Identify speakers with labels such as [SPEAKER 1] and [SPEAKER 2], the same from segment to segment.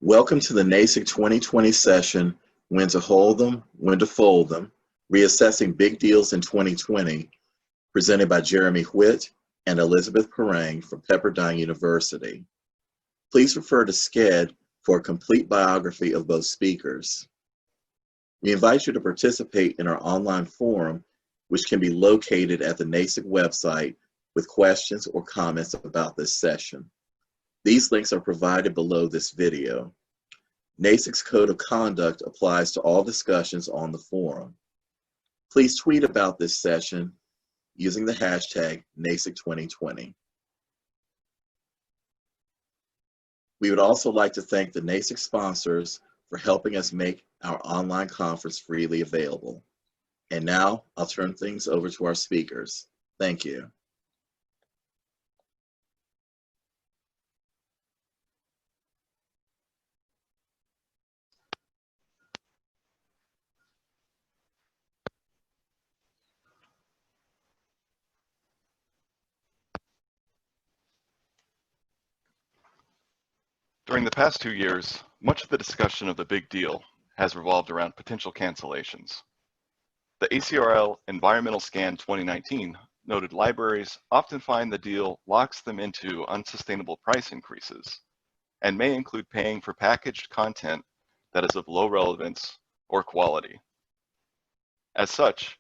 [SPEAKER 1] Welcome to the NASIC 2020 session, When to Hold Them, When to Fold Them, Reassessing Big Deals in 2020, presented by Jeremy Whitt and Elizabeth Perang from Pepperdine University. Please refer to SCED for a complete biography of both speakers. We invite you to participate in our online forum, which can be located at the NASIC website with questions or comments about this session. These links are provided below this video. NASIC's Code of Conduct applies to all discussions on the forum. Please tweet about this session using the hashtag NASIC2020. We would also like to thank the NASIC sponsors for helping us make our online conference freely available. And now I'll turn things over to our speakers. Thank you.
[SPEAKER 2] During the past 2 years, much of the discussion of the big deal has revolved around potential cancellations. The ACRL Environmental Scan 2019 noted libraries often find the deal locks them into unsustainable price increases and may include paying for packaged content that is of low relevance or quality. As such,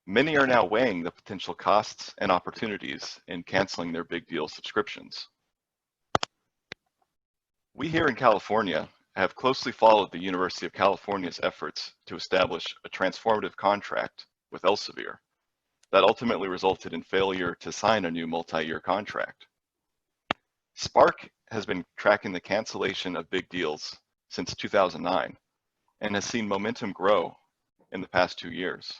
[SPEAKER 2] many are now weighing the potential costs and opportunities in canceling their big deal subscriptions. We here in California have closely followed the University of California's efforts to establish a transformative contract with Elsevier that ultimately resulted in failure to sign a new multi-year contract. Spark has been tracking the cancellation of big deals since 2009 and has seen momentum grow in the past 2 years.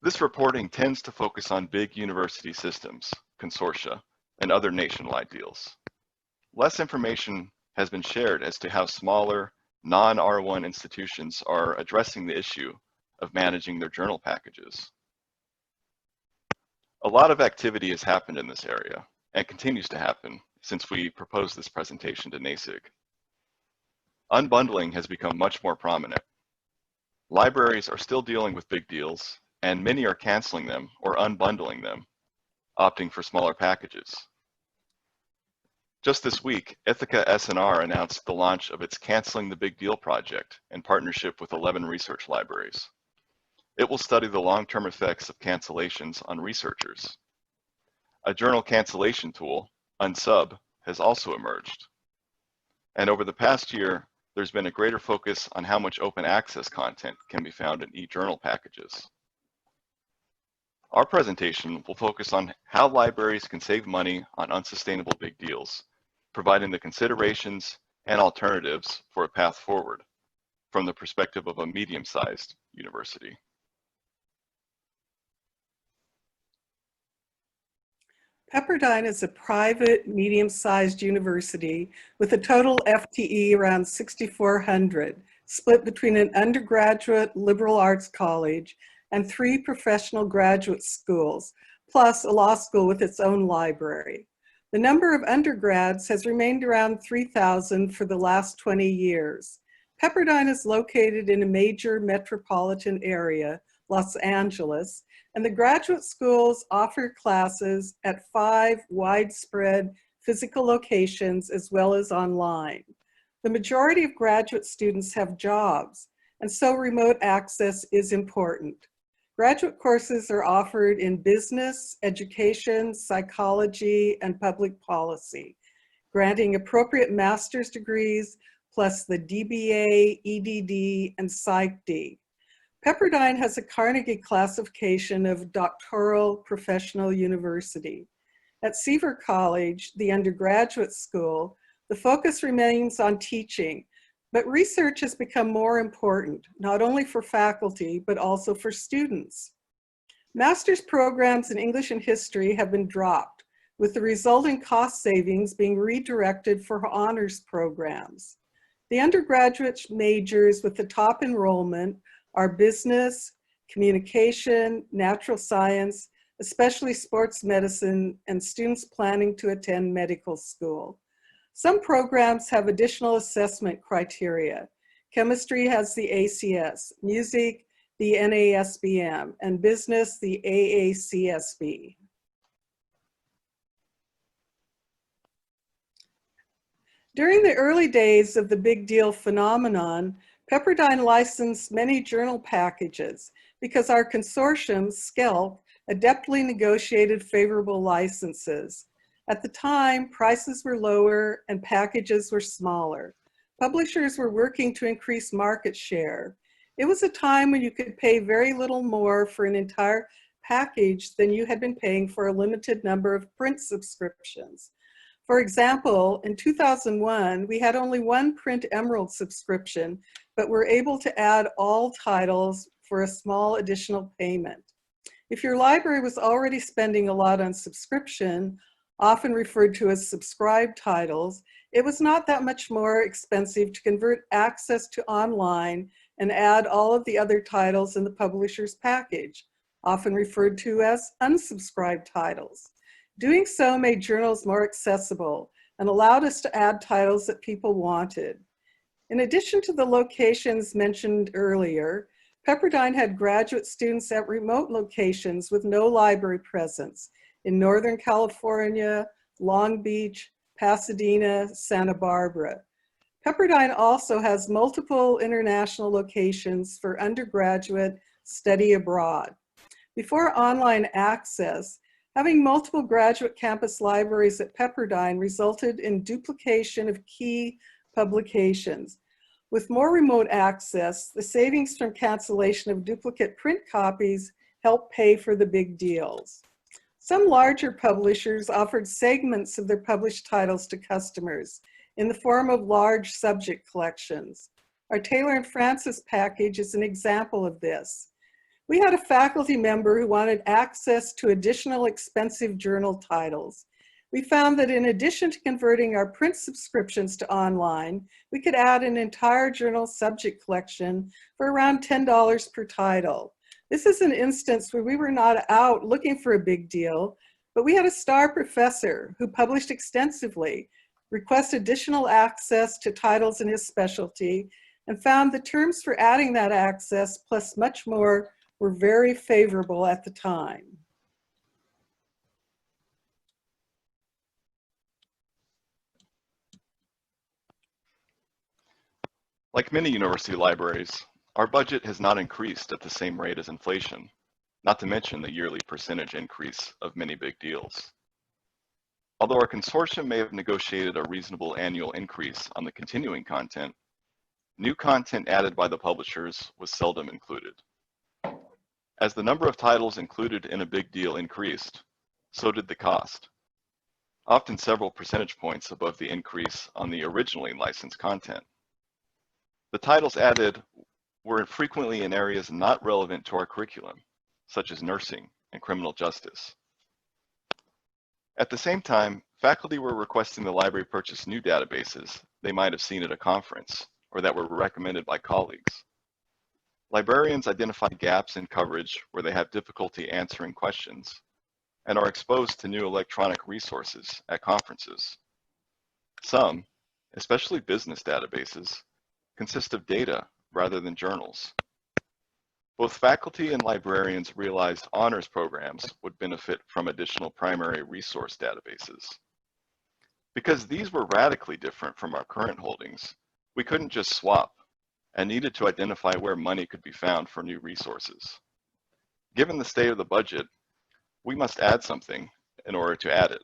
[SPEAKER 2] This reporting tends to focus on big university systems, consortia, and other nationwide deals. Less information has been shared as to how smaller, non-R1 institutions are addressing the issue of managing their journal packages. A lot of activity has happened in this area and continues to happen since we proposed this presentation to NASIG. Unbundling has become much more prominent. Libraries are still dealing with big deals, and many are canceling them or unbundling them, opting for smaller packages. Just this week, Ithaca S&R announced the launch of its Canceling the Big Deal project in partnership with 11 research libraries. It will study the long-term effects of cancellations on researchers. A journal cancellation tool, Unsub, has also emerged. And over the past year, there's been a greater focus on how much open access content can be found in e-journal packages. Our presentation will focus on how libraries can save money on unsustainable big deals, providing the considerations and alternatives for a path forward from the perspective of a medium-sized university.
[SPEAKER 3] Pepperdine is a private, medium-sized university with a total FTE around 6,400, split between an undergraduate liberal arts college and 3 professional graduate schools, plus a law school with its own library. The number of undergrads has remained around 3,000 for the last 20 years. Pepperdine is located in a major metropolitan area, Los Angeles, and the graduate schools offer classes at 5 widespread physical locations as well as online. The majority of graduate students have jobs, and so remote access is important. Graduate courses are offered in business, education, psychology, and public policy, granting appropriate master's degrees plus the DBA, EDD, and PsyD. Pepperdine has a Carnegie classification of doctoral professional university. At Seaver College, the undergraduate school, the focus remains on teaching, but research has become more important, not only for faculty, but also for students. Master's programs in English and history have been dropped, with the resulting cost savings being redirected for honors programs. The undergraduate majors with the top enrollment are business, communication, natural science, especially sports medicine, and students planning to attend medical school. Some programs have additional assessment criteria. Chemistry has the ACS, music, the NASBM, and business, the AACSB. During the early days of the big deal phenomenon, Pepperdine licensed many journal packages because our consortium, SCELC, adeptly negotiated favorable licenses. At the time, prices were lower and packages were smaller. Publishers were working to increase market share. It was a time when you could pay very little more for an entire package than you had been paying for a limited number of print subscriptions. For example, in 2001, we had only one Print Emerald subscription, but were able to add all titles for a small additional payment. If your library was already spending a lot on subscription, often referred to as subscribed titles, it was not that much more expensive to convert access to online and add all of the other titles in the publisher's package, often referred to as unsubscribed titles. Doing so made journals more accessible and allowed us to add titles that people wanted. In addition to the locations mentioned earlier, Pepperdine had graduate students at remote locations with no library presence in Northern California, Long Beach, Pasadena, Santa Barbara. Pepperdine also has multiple international locations for undergraduate study abroad. Before online access, having multiple graduate campus libraries at Pepperdine resulted in duplication of key publications. With more remote access, the savings from cancellation of duplicate print copies helped pay for the big deals. Some larger publishers offered segments of their published titles to customers in the form of large subject collections. Our Taylor and Francis package is an example of this. We had a faculty member who wanted access to additional expensive journal titles. We found that in addition to converting our print subscriptions to online, we could add an entire journal subject collection for around $10 per title. This is an instance where we were not out looking for a big deal, but we had a star professor who published extensively, request additional access to titles in his specialty, and found the terms for adding that access plus much more were very favorable at the time.
[SPEAKER 2] Like many university libraries, our budget has not increased at the same rate as inflation, not to mention the yearly percentage increase of many big deals. Although our consortium may have negotiated a reasonable annual increase on the continuing content, new content added by the publishers was seldom included. As the number of titles included in a big deal increased, so did the cost, often several percentage points above the increase on the originally licensed content. The titles added were frequently in areas not relevant to our curriculum, such as nursing and criminal justice. At the same time, faculty were requesting the library purchase new databases they might have seen at a conference or that were recommended by colleagues. Librarians identify gaps in coverage where they have difficulty answering questions and are exposed to new electronic resources at conferences. Some, especially business databases, consist of data rather than journals. Both faculty and librarians realized honors programs would benefit from additional primary resource databases. Because these were radically different from our current holdings, we couldn't just swap and needed to identify where money could be found for new resources. Given the state of the budget, we must add something in order to add it.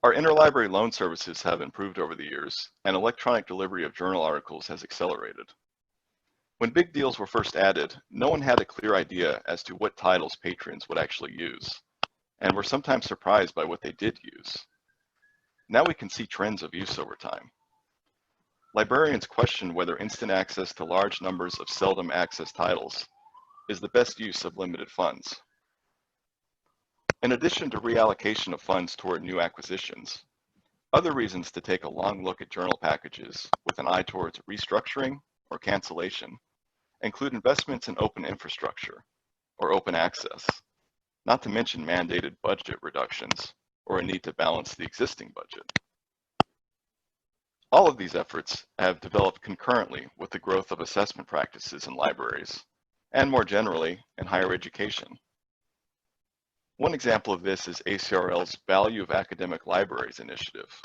[SPEAKER 2] Our interlibrary loan services have improved over the years, and electronic delivery of journal articles has accelerated. When big deals were first added, no one had a clear idea as to what titles patrons would actually use, and were sometimes surprised by what they did use. Now we can see trends of use over time. Librarians question whether instant access to large numbers of seldom accessed titles is the best use of limited funds. In addition to reallocation of funds toward new acquisitions, other reasons to take a long look at journal packages with an eye towards restructuring or cancellation include investments in open infrastructure or open access, not to mention mandated budget reductions or a need to balance the existing budget. All of these efforts have developed concurrently with the growth of assessment practices in libraries, and more generally, in higher education. One example of this is ACRL's Value of Academic Libraries initiative.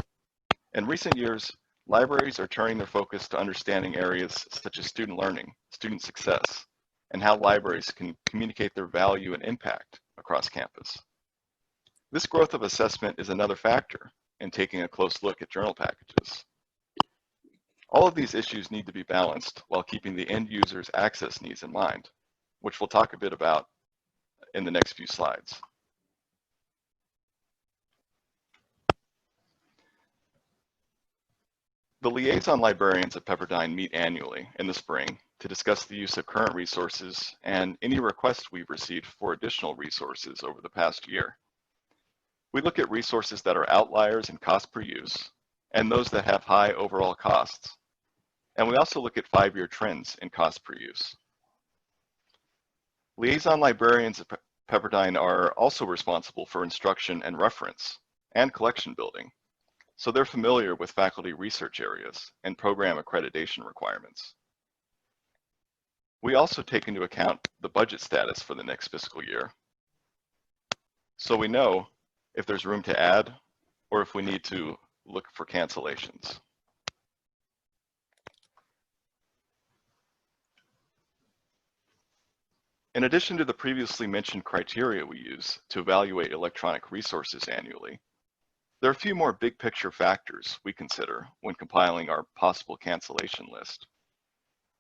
[SPEAKER 2] In recent years, libraries are turning their focus to understanding areas such as student learning, student success, and how libraries can communicate their value and impact across campus. This growth of assessment is another factor in taking a close look at journal packages. All of these issues need to be balanced while keeping the end user's access needs in mind, which we'll talk a bit about in the next few slides. The liaison librarians at Pepperdine meet annually in the spring to discuss the use of current resources and any requests we've received for additional resources over the past year. We look at resources that are outliers in cost per use and those that have high overall costs. And we also look at 5-year trends in cost per use. Liaison librarians at Pepperdine are also responsible for instruction and reference and collection building, so they're familiar with faculty research areas and program accreditation requirements. We also take into account the budget status for the next fiscal year, so we know if there's room to add or if we need to look for cancellations. In addition to the previously mentioned criteria we use to evaluate electronic resources annually, there are a few more big picture factors we consider when compiling our possible cancellation list.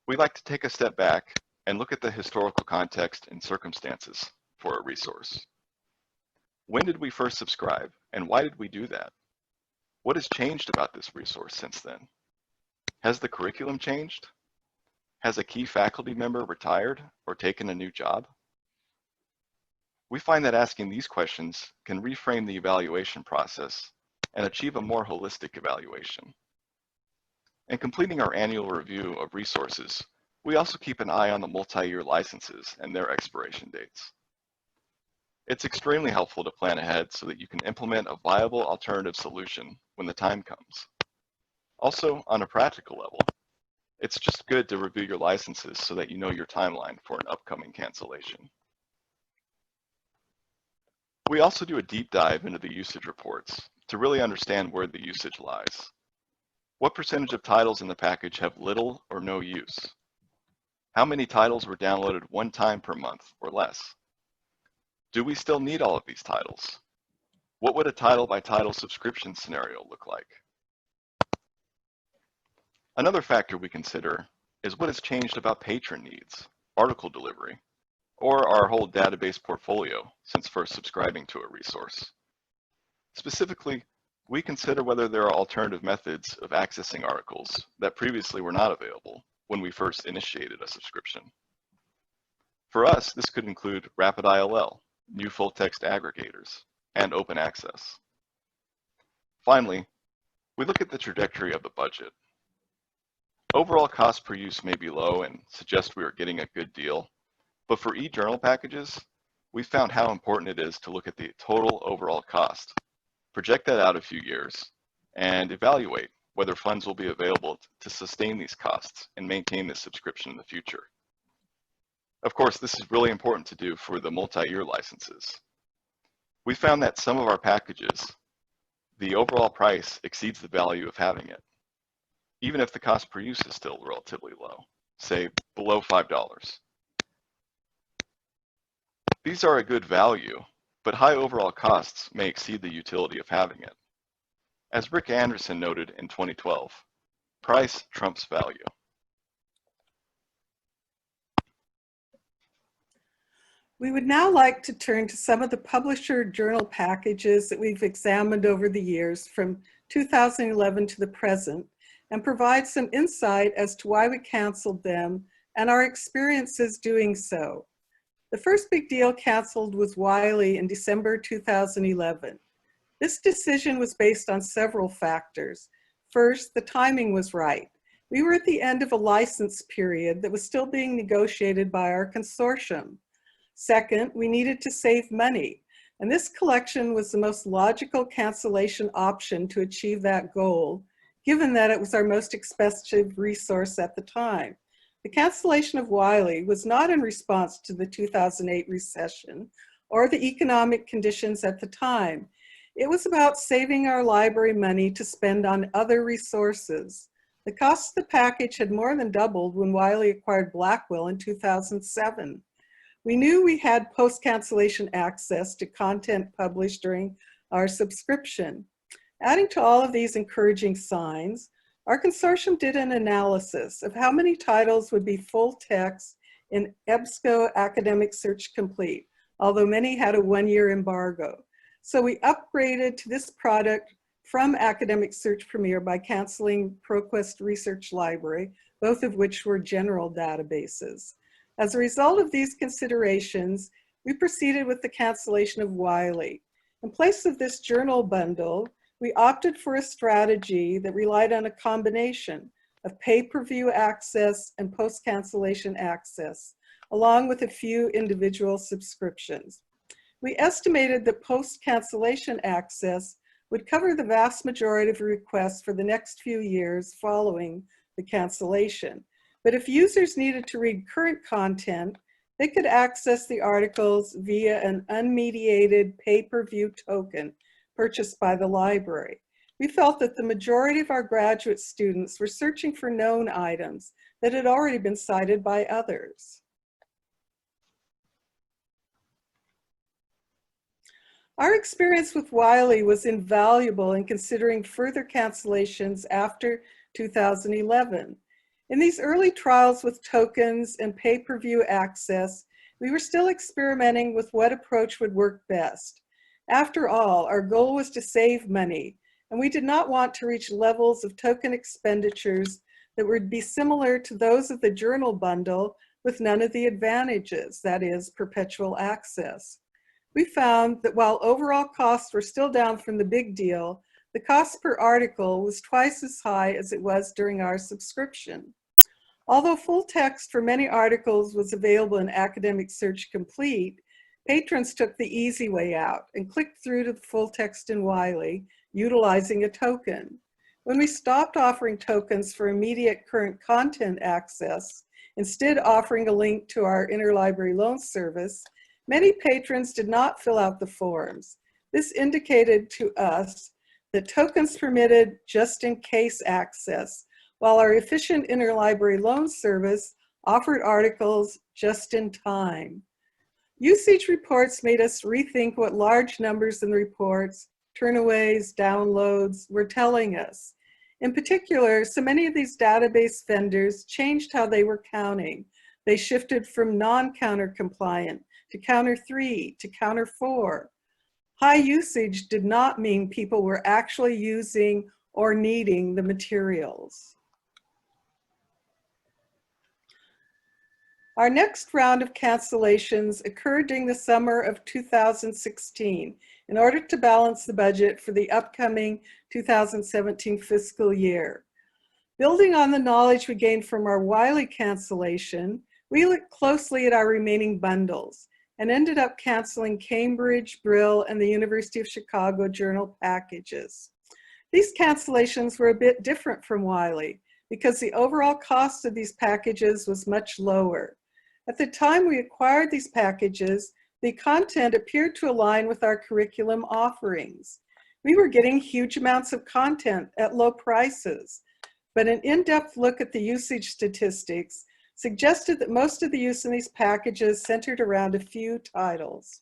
[SPEAKER 2] We like to take a step back and look at the historical context and circumstances for a resource. When did we first subscribe, and why did we do that? What has changed about this resource since then? Has the curriculum changed? Has a key faculty member retired or taken a new job? We find that asking these questions can reframe the evaluation process and achieve a more holistic evaluation. In completing our annual review of resources, we also keep an eye on the multi-year licenses and their expiration dates. It's extremely helpful to plan ahead so that you can implement a viable alternative solution when the time comes. Also, on a practical level, it's just good to review your licenses so that you know your timeline for an upcoming cancellation. We also do a deep dive into the usage reports to really understand where the usage lies. What percentage of titles in the package have little or no use? How many titles were downloaded one time per month or less? Do we still need all of these titles? What would a title-by-title subscription scenario look like? Another factor we consider is what has changed about patron needs, article delivery, or our whole database portfolio since first subscribing to a resource. Specifically, we consider whether there are alternative methods of accessing articles that previously were not available when we first initiated a subscription. For us, this could include Rapid ILL, new full-text aggregators, and open access. Finally, we look at the trajectory of the budget. Overall cost per use may be low and suggest we are getting a good deal, but for e-journal packages, we found how important it is to look at the total overall cost, project that out a few years, and evaluate whether funds will be available to sustain these costs and maintain this subscription in the future. Of course, this is really important to do for the multi-year licenses. We found that some of our packages, the overall price exceeds the value of having it, even if the cost per use is still relatively low, say below $5. These are a good value, but high overall costs may exceed the utility of having it. As Rick Anderson noted in 2012, price trumps value.
[SPEAKER 3] We would now like to turn to some of the publisher journal packages that we've examined over the years from 2011 to the present and provide some insight as to why we canceled them and our experiences doing so. The first big deal canceled was Wiley in December 2011. This decision was based on several factors. First, the timing was right. We were at the end of a license period that was still being negotiated by our consortium. Second, we needed to save money, and this collection was the most logical cancellation option to achieve that goal, given that it was our most expensive resource at the time. The cancellation of Wiley was not in response to the 2008 recession or the economic conditions at the time. It was about saving our library money to spend on other resources. The cost of the package had more than doubled when Wiley acquired Blackwell in 2007. We knew we had post-cancellation access to content published during our subscription. Adding to all of these encouraging signs, our consortium did an analysis of how many titles would be full text in EBSCO Academic Search Complete, although many had a one-year embargo. So we upgraded to this product from Academic Search Premier by canceling ProQuest Research Library, both of which were general databases. As a result of these considerations, we proceeded with the cancellation of Wiley. In place of this journal bundle, we opted for a strategy that relied on a combination of pay-per-view access and post-cancellation access, along with a few individual subscriptions. We estimated that post-cancellation access would cover the vast majority of requests for the next few years following the cancellation. But if users needed to read current content, they could access the articles via an unmediated pay-per-view token purchased by the library. We felt that the majority of our graduate students were searching for known items that had already been cited by others. Our experience with Wiley was invaluable in considering further cancellations after 2011. In these early trials with tokens and pay-per-view access, we were still experimenting with what approach would work best. After all, our goal was to save money, and we did not want to reach levels of token expenditures that would be similar to those of the journal bundle with none of the advantages, that is, perpetual access. We found that while overall costs were still down from the big deal, the cost per article was twice as high as it was during our subscription. Although full text for many articles was available in Academic Search Complete, patrons took the easy way out and clicked through to the full text in Wiley, utilizing a token. When we stopped offering tokens for immediate current content access, instead offering a link to our interlibrary loan service, many patrons did not fill out the forms. This indicated to us that tokens permitted just-in-case access, while our efficient interlibrary loan service offered articles just in time. Usage reports made us rethink what large numbers in reports, turnaways, downloads were telling us. In particular, so many of these database vendors changed how they were counting. They shifted from non-counter compliant to counter 3 to counter 4. High usage did not mean people were actually using or needing the materials. Our next round of cancellations occurred during the summer of 2016 in order to balance the budget for the upcoming 2017 fiscal year. Building on the knowledge we gained from our Wiley cancellation, we looked closely at our remaining bundles and ended up canceling Cambridge, Brill, and the University of Chicago journal packages. These cancellations were a bit different from Wiley because the overall cost of these packages was much lower. At the time we acquired these packages, the content appeared to align with our curriculum offerings. We were getting huge amounts of content at low prices, but an in-depth look at the usage statistics suggested that most of the use in these packages centered around a few titles.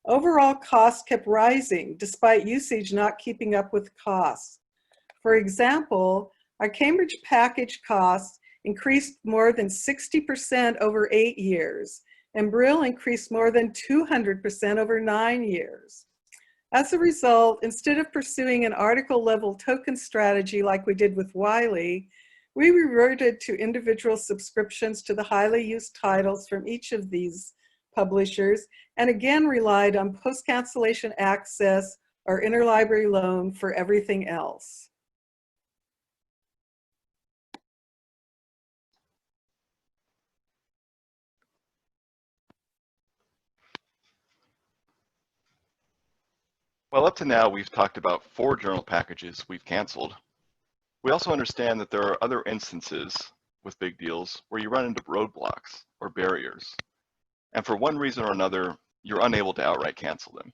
[SPEAKER 3] Overall costs kept rising despite usage not keeping up with costs. For example, our Cambridge package costs increased more than 60% over 8 years, and Brill increased more than 200% over 9 years. As a result, instead of pursuing an article-level token strategy like we did with Wiley, we reverted to individual subscriptions to the highly used titles from each of these publishers, and again relied on post-cancellation access or interlibrary loan for everything else.
[SPEAKER 2] Well, up to now, we've talked about 4 journal packages we've canceled. We also understand that there are other instances with big deals where you run into roadblocks or barriers, and for one reason or another, you're unable to outright cancel them.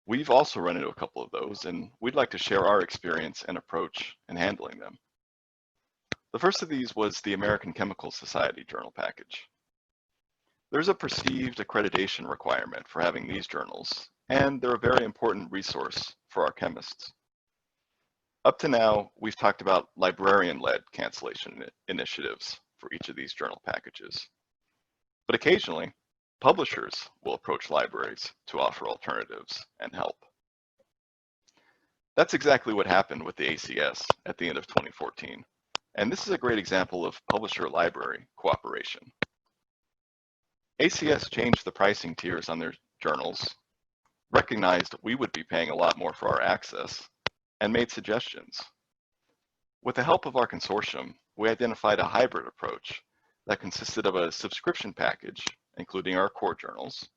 [SPEAKER 2] We've also run into a couple of those, and we'd like to share our experience and approach in handling them. The first of these was the American Chemical Society journal package. There's a perceived accreditation requirement for having these journals, and they're a very important resource for our chemists. Up to now, we've talked about librarian-led cancellation initiatives for each of these journal packages. But occasionally, publishers will approach libraries to offer alternatives and help. That's exactly what happened with the ACS at the end of 2014. And this is a great example of publisher-library cooperation. ACS changed the pricing tiers on their journals, recognized we would be paying a lot more for our access, and made suggestions. With the help of our consortium, we identified a hybrid approach that consisted of a subscription package, including our core journals,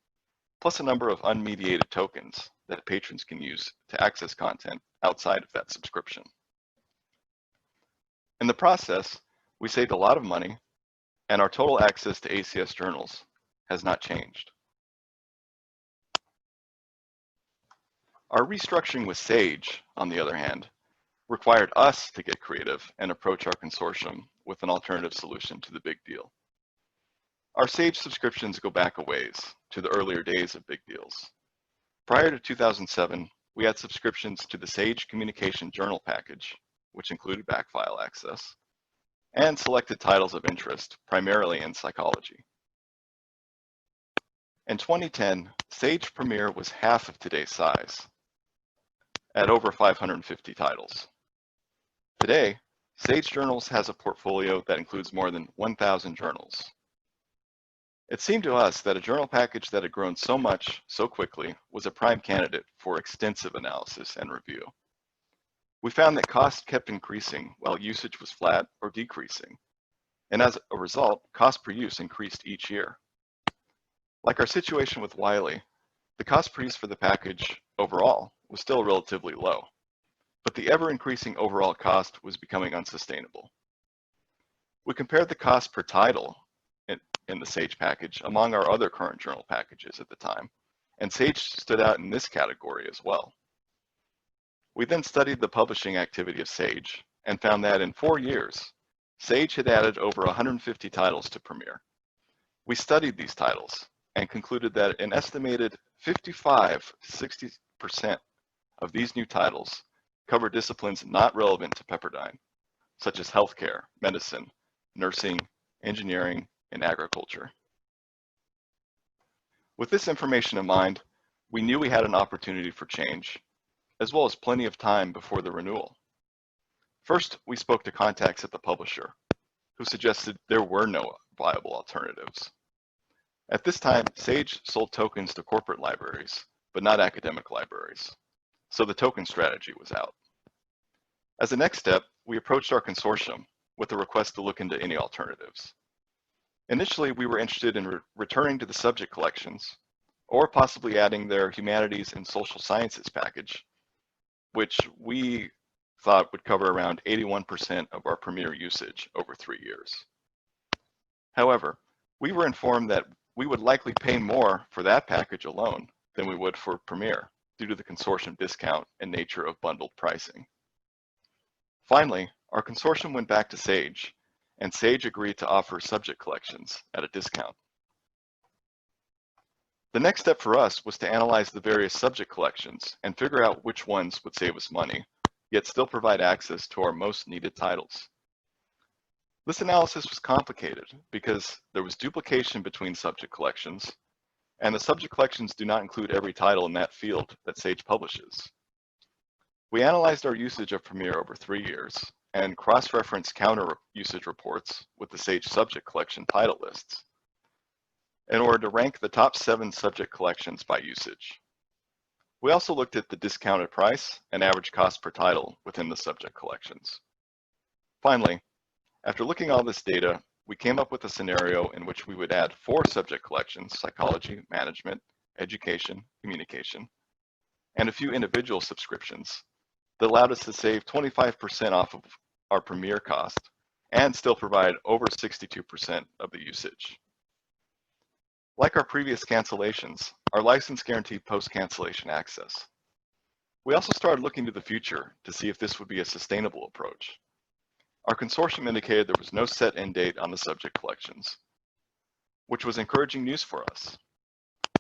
[SPEAKER 2] plus a number of unmediated tokens that patrons can use to access content outside of that subscription. In the process, we saved a lot of money, and our total access to ACS journals has not changed. Our restructuring with Sage, on the other hand, required us to get creative and approach our consortium with an alternative solution to the big deal. Our Sage subscriptions go back a ways to the earlier days of big deals. Prior to 2007, we had subscriptions to the Sage Communication Journal package, which included backfile access, and selected titles of interest, primarily in psychology. In 2010, Sage Premier was half of today's size, at over 550 titles. Today, Sage Journals has a portfolio that includes more than 1,000 journals. It seemed to us that a journal package that had grown so much so quickly was a prime candidate for extensive analysis and review. We found that cost kept increasing while usage was flat or decreasing, and as a result, cost per use increased each year. Like our situation with Wiley, the cost per use for the package overall was still relatively low, but the ever-increasing overall cost was becoming unsustainable. We compared the cost per title in the Sage package among our other current journal packages at the time, and Sage stood out in this category as well. We then studied the publishing activity of Sage and found that in 4 years, Sage had added over 150 titles to Premier. We studied these titles and concluded that an estimated 55 to 60% of these new titles cover disciplines not relevant to Pepperdine, such as healthcare, medicine, nursing, engineering, and agriculture. With this information in mind, we knew we had an opportunity for change, as well as plenty of time before the renewal. First, we spoke to contacts at the publisher, who suggested there were no viable alternatives. At this time, Sage sold tokens to corporate libraries, but not academic libraries, so the token strategy was out. As a next step, we approached our consortium with a request to look into any alternatives. Initially, we were interested in returning to the subject collections, or possibly adding their humanities and social sciences package, which we thought would cover around 81% of our Premier usage over 3 years. However, we were informed that we would likely pay more for that package alone than we would for Premier due to the consortium discount and nature of bundled pricing. Finally, our consortium went back to Sage, and Sage agreed to offer subject collections at a discount. The next step for us was to analyze the various subject collections and figure out which ones would save us money, yet still provide access to our most needed titles. This analysis was complicated because there was duplication between subject collections, and the subject collections do not include every title in that field that Sage publishes. We analyzed our usage of Premier over 3 years and cross-referenced counter usage reports with the Sage subject collection title lists in order to rank the top 7 subject collections by usage. We also looked at the discounted price and average cost per title within the subject collections. Finally, after looking at all this data, we came up with a scenario in which we would add 4 subject collections: psychology, management, education, communication, and a few individual subscriptions that allowed us to save 25% off of our premier cost and still provide over 62% of the usage. Like our previous cancellations, our license guaranteed post-cancellation access. We also started looking to the future to see if this would be a sustainable approach. Our consortium indicated there was no set end date on the subject collections, which was encouraging news for us.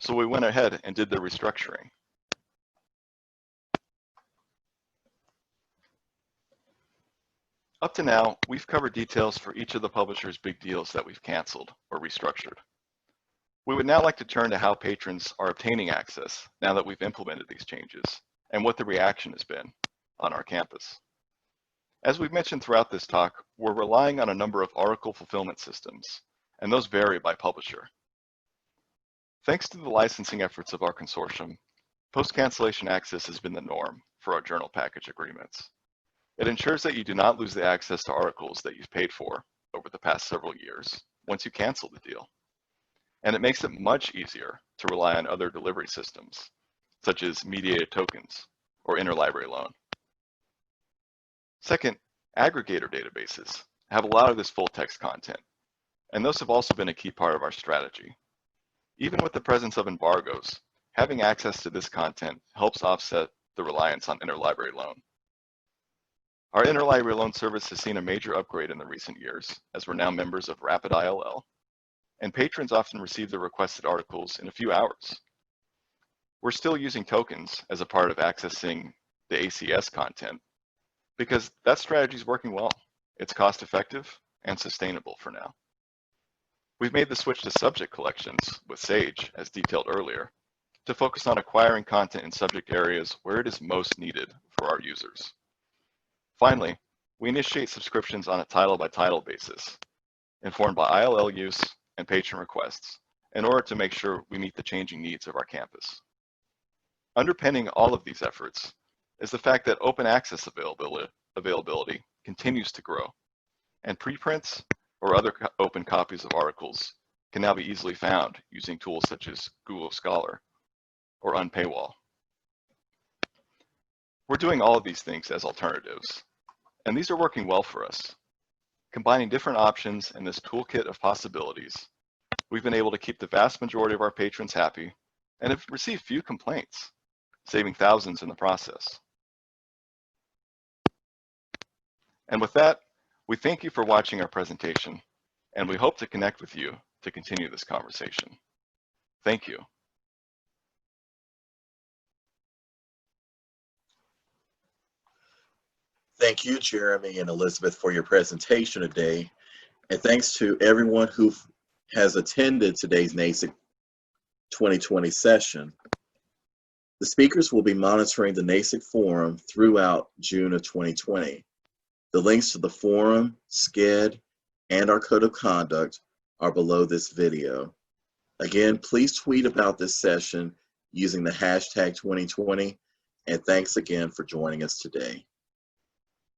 [SPEAKER 2] So we went ahead and did the restructuring. Up to now, we've covered details for each of the publishers' big deals that we've canceled or restructured. We would now like to turn to how patrons are obtaining access now that we've implemented these changes and what the reaction has been on our campus. As we've mentioned throughout this talk, we're relying on a number of article fulfillment systems, and those vary by publisher. Thanks to the licensing efforts of our consortium, post-cancellation access has been the norm for our journal package agreements. It ensures that you do not lose the access to articles that you've paid for over the past several years once you cancel the deal. And it makes it much easier to rely on other delivery systems, such as mediated tokens or interlibrary loan. Second, aggregator databases have a lot of this full text content, and those have also been a key part of our strategy. Even with the presence of embargoes, having access to this content helps offset the reliance on interlibrary loan. Our interlibrary loan service has seen a major upgrade in the recent years, as we're now members of Rapid ILL, and patrons often receive the requested articles in a few hours. We're still using tokens as a part of accessing the ACS content because that strategy is working well. It's cost effective and sustainable for now. We've made the switch to subject collections with Sage, as detailed earlier, to focus on acquiring content in subject areas where it is most needed for our users. Finally, we initiate subscriptions on a title-by-title basis, informed by ILL use and patron requests, in order to make sure we meet the changing needs of our campus. Underpinning all of these efforts is the fact that open access availability continues to grow, and preprints or other open copies of articles can now be easily found using tools such as Google Scholar or Unpaywall. We're doing all of these things as alternatives, and these are working well for us. Combining different options in this toolkit of possibilities, we've been able to keep the vast majority of our patrons happy and have received few complaints, saving thousands in the process. And with that, we thank you for watching our presentation, and we hope to connect with you to continue this conversation. Thank you.
[SPEAKER 1] Thank you, Jeremy and Elizabeth, for your presentation today. And thanks to everyone who has attended today's NASIC 2020 session. The speakers will be monitoring the NASIC forum throughout June of 2020. The links to the forum, SCED, and our code of conduct are below this video. Again, please tweet about this session using the hashtag 2020, and thanks again for joining us today.